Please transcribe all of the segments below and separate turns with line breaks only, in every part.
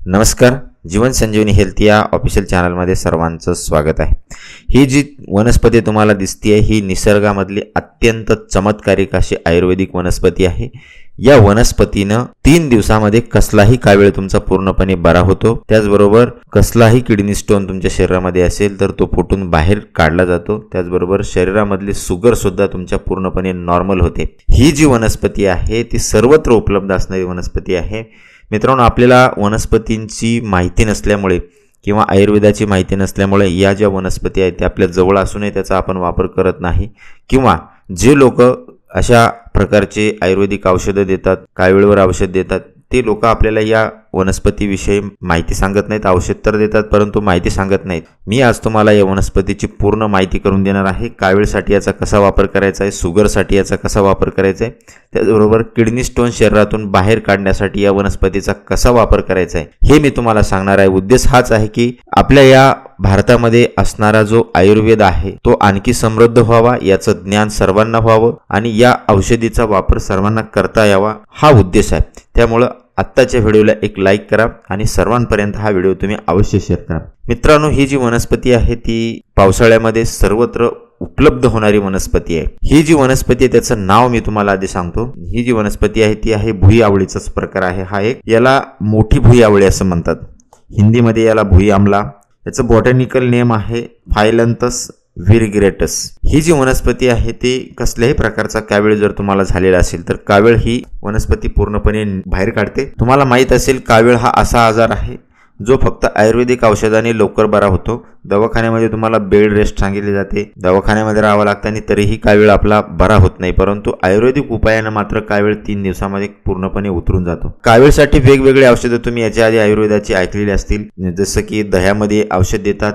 नमस्कार. जीवन संजीवनी हेल्थ या ऑफिशियल चॅनलमध्ये सर्वांचं स्वागत आहे. ही जी वनस्पती तुम्हाला दिसते ही निसर्गामधली अत्यंत चमत्कारिक अशी आयुर्वेदिक वनस्पती आहे. या वनस्पतीनं 3 दिवसामध्ये कसलाही कावीळ तुमचा पूर्णपणे बरा होतो. त्याचबरोबर कसलाही किडनी स्टोन तुमच्या शरीरामध्ये असेल तर तो फुटून बाहेर काढला जातो. त्याचबरोबर शरीरामधली शुगर सुद्धा तुमच्या पूर्णपणे नॉर्मल होते. ही जी वनस्पती आहे ती सर्वत्र उपलब्ध असणारी वनस्पती आहे. मित्रांनो, आपल्याला वनस्पतींची माहिती नसल्यामुळे किंवा आयुर्वेदाची माहिती नसल्यामुळे या ज्या वनस्पती आहेत त्या आपल्या जवळ असूनही त्याचा आपण वापर करत नाही, किंवा जे लोक अशा प्रकारचे आयुर्वेदिक औषधं देतात, कावीळवर औषध देतात, ते लोक आपल्याला या वनस्पतीविषयी माहिती सांगत नाहीत. औषध तर देतात परंतु माहिती सांगत नाहीत. मी आज तुम्हाला या वनस्पतीची पूर्ण माहिती करून देणार आहे. कावीळसाठी याचा कसा वापर करायचा आहे, शुगरसाठी याचा कसा वापर करायचा आहे, त्याचबरोबर किडनी स्टोन शरीरातून बाहेर काढण्यासाठी या वनस्पतीचा कसा वापर करायचा आहे हे मी तुम्हाला सांगणार आहे. उद्देश हाच आहे की आपल्या या भारतामध्ये असणारा जो आयुर्वेद आहे तो आणखी समृद्ध व्हावा, याचं ज्ञान सर्वांना व्हावं आणि या औषधीचा वापर सर्वांना करता यावा, हा उद्देश आहे. त्यामुळं आत्ताच्या व्हिडिओला एक लाईक करा आणि सर्वांपर्यंत हा व्हिडिओ तुम्ही अवश्य शेअर करा. मित्रांनो, ही जी वनस्पती आहे ती पावसाळ्यामध्ये सर्वत्र उपलब्ध होणारी वनस्पती आहे. ही जी वनस्पती आहे त्याचं नाव मी तुम्हाला आधी सांगतो. ही जी वनस्पती आहे ती आहे भुई आवळीचाच प्रकार आहे. हा एक याला मोठी भुई आवळी असं म्हणतात. हिंदीमध्ये याला भुई आमला. याचं बॉटॅनिकल नेम आहे फायलंथस व्हिरगिरेटस. ही जी वनस्पती आहे ती कसल्याही प्रकारचा कावीळ जर तुम्हाला झालेला असेल तर कावीळ ही वनस्पती पूर्णपणे बाहेर काढते. तुम्हाला माहीत असेल कावीळ हा असा आजार आहे जो फक्त आयुर्वेदिक औषधाने लवकर बरा होतो. दवाखान्यामध्ये तुम्हाला बेड रेस्ट सांगितली जाते, दवाखान्यामध्ये राहावं लागतं आणि तरीही कावीळ आपला बरा होत नाही. परंतु आयुर्वेदिक उपायानं मात्र कावीळ 3 दिवसामध्ये पूर्णपणे उतरून जातो. कावीळसाठी वेगवेगळे औषधं तुम्ही याच्या आधी आयुर्वेदाची ऐकलेली असतील. जसं की दह्यामध्ये औषध देतात,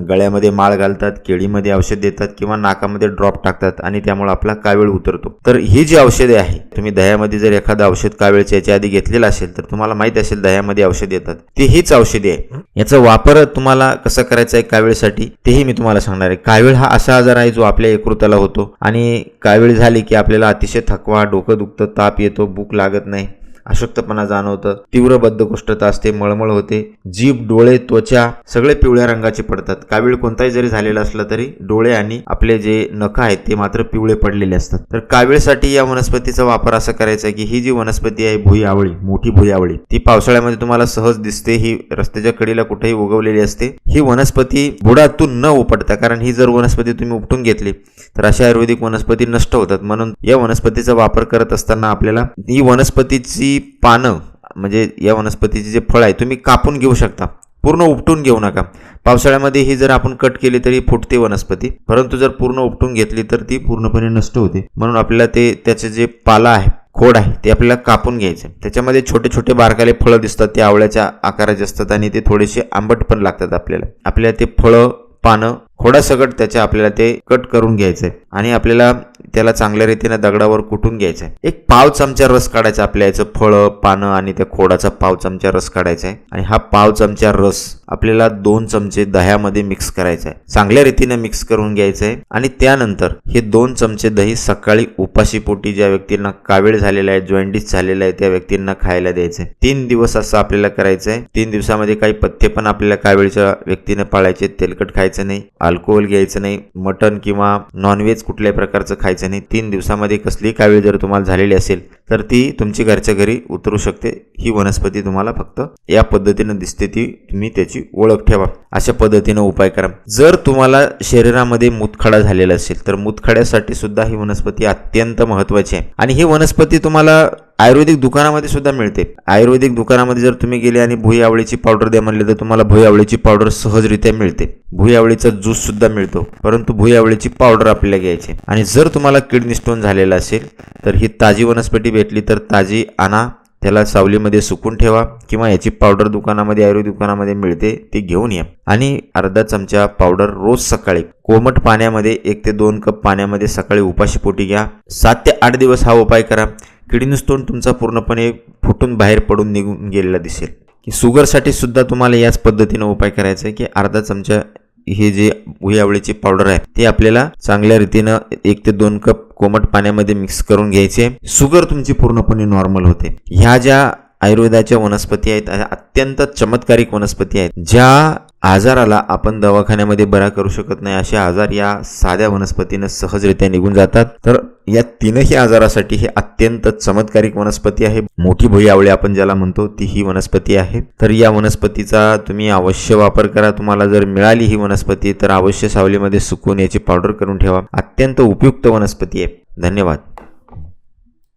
गळ्यामध्ये माळ घालतात, केळीमध्ये औषध देतात किंवा नाकामध्ये ड्रॉप टाकतात आणि त्यामुळे आपला कावीळ उतरतो. तर ही जी औषधे आहे, तुम्ही दह्यामध्ये जर एखादं औषध कावीळच्या याच्या आधी घेतलेलं असेल तर तुम्हाला माहित असेल दह्यामध्ये औषध येतात, ती हीच औषधी आहे. याचा वापर तुम्हाला कसा करायचा आहे कावीळसाठी तेही मी तुम्हाला सांगणार आहे. कावीळ हा असा आजार आहे जो आपल्या यकृताला होतो आणि कावीळ झाली की आपल्याला अतिशय थकवा, डोकं दुखतं, ताप येतो, भूक लागत नाही, अशक्तपणा जाणवतं, तीव्र बद्धकोष्ठता असते, मळमळ होते, जीभ, डोळे, त्वचा सगळे पिवळ्या रंगाचे पडतात. कावीळ कोणताही जरी झालेला असला तरी डोळे आणि आपले जे नख आहेत ते मात्र पिवळे पडलेले असतात. तर कावीळसाठी या वनस्पतीचा वापर असा करायचा आहे की ही जी वनस्पती आहे भुई आवळी, मोठी भुई आवळी, ती पावसाळ्यामध्ये तुम्हाला सहज दिसते. ही रस्त्याच्या कडेला कुठेही उगवलेली असते. ही वनस्पती बुडातून न उपटता, कारण ही जर वनस्पती तुम्ही उपटून घेतली तर अशा आयुर्वेदिक वनस्पती नष्ट होतात. म्हणून या वनस्पतीचा वापर करत असताना आपल्याला ही वनस्पतीची पानं म्हणजे या वनस्पतीचे जे फळ आहे तुम्ही कापून घेऊ शकता, पूर्ण उपटून घेऊ नका. पावसाळ्यामध्ये ही जर आपण कट केली तरी फुटते वनस्पती, परंतु जर पूर्ण उपटून घेतली तर ती पूर्णपणे नष्ट होते. म्हणून आपल्याला त्याचे जे पाला आहे, खोड आहे, ते आपल्याला कापून घ्यायचे. त्याच्यामध्ये छोटे छोटे बारकाले फळं दिसतात, ते आवळ्याच्या आकाराचे असतात आणि ते थोडेसे आंबट पण लागतात. आपल्याला ते फळं, पानं, खोडासकट त्याच्या आपल्याला ते कट करून घ्यायचंय आणि आपल्याला त्याला चांगल्या रीतीने दगडावर कुटून घ्यायचं आहे. एक पाव चमचा रस काढायचा. आपल्या याचं फळं, पानं आणि त्या खोडाचा पाव चमचा रस काढायचा आहे आणि हा पाव चमचा रस आपल्याला 2 चमचे दह्यामध्ये मिक्स करायचा आहे. चांगल्या रीतीने मिक्स करून घ्यायचं आहे आणि त्यानंतर हे 2 चमचे दही सकाळी उपाशीपोटी ज्या व्यक्तींना कावीळ झालेला आहे, जॉइंटिस झालेला आहे, त्या व्यक्तींना खायला द्यायचं आहे. 3 दिवस असं आपल्याला करायचं आहे. 3 दिवसामध्ये काही पथ्य पण आपल्याला कावीळच्या व्यक्तीने पाळायचे. तेलकट खायचं नाही, अल्कोहोल घ्यायचं नाही, मटन किंवा नॉनव्हेज कुठल्याही प्रकारचं खायचं नाही. 3 दिवसामध्ये कसली कावीळ जर तुम्हाला झालेली असेल तर ती तुमची घरच्या घरी उतरू शकते. ही वनस्पती तुम्हाला फक्त या पद्धतीनं दिसते, ती तुम्ही त्याची ओळख ठेवा. अशा पद्धतीनं उपाय करा. जर तुम्हाला शरीरामध्ये मूतखडा झालेला असेल तर मूतखड्यासाठी सुद्धा ही वनस्पती अत्यंत महत्त्वाची आहे आणि ही वनस्पती तुम्हाला आयुर्वेदिक दुकानामध्ये सुद्धा मिळते. आयुर्वेदिक दुकानामध्ये जर तुम्ही गेले आणि भुई आवळीची पावडर द्या म्हणले तर तुम्हाला भुई आवळीची पावडर सहजरित्या मिळते. भुई आवळीचा ज्यूस सुद्धा मिळतो, परंतु भुई आवळीची पावडर आपल्याला घ्यायची. आणि जर तुम्हाला किडनी स्टोन झालेला असेल तर ही ताजी वनस्पती भेटली तर ताजी आणा, त्याला सावलीमध्ये सुकून ठेवा किंवा याची पावडर दुकानामध्ये, आयुर्वेदिक दुकानामध्ये मिळते, ती घेऊन या आणि अर्धा चमचा पावडर रोज सकाळी कोमट पाण्यामध्ये 1 ते 2 कप पाण्यामध्ये सकाळी उपाशीपोटी घ्या. 7 ते 8 दिवस हा उपाय करा. किडनी स्टोन तुमचा पूर्णपणे फुटून बाहेर पडून निघून गेलेला दिसेल. की शुगरसाठी सुद्धा तुम्हाला याच पद्धतीनं उपाय करायचा आहे की अर्धा चमचा हे जे भुई आवळीची पावडर आहे ती आपल्याला चांगल्या रीतीनं 1 ते 2 कप कोमट पाण्यामध्ये मिक्स करून घ्यायचे. शुगर तुमची पूर्णपणे नॉर्मल होते. ह्या ज्या आयुर्वेदाच्या वनस्पती आहेत, अत्यंत चमत्कारिक वनस्पती आहेत. ज्या आजाराला आपण दवाखान्यामध्ये बरा करू शकत नाही असे आजार या साध्या वनस्पतीनं सहजरित्या निघून जातात. तर या तीनही आजारासाठी हे अत्यंत चमत्कारिक वनस्पती आहे. मोठी भुई आवळे आपण ज्याला म्हणतो ती ही वनस्पती आहे. तर या वनस्पतीचा तुम्ही अवश्य वापर करा. तुम्हाला जर मिळाली ही वनस्पती तर अवश्य सावलीमध्ये सुकवून याची पावडर करून ठेवा. अत्यंत उपयुक्त वनस्पती आहे. धन्यवाद.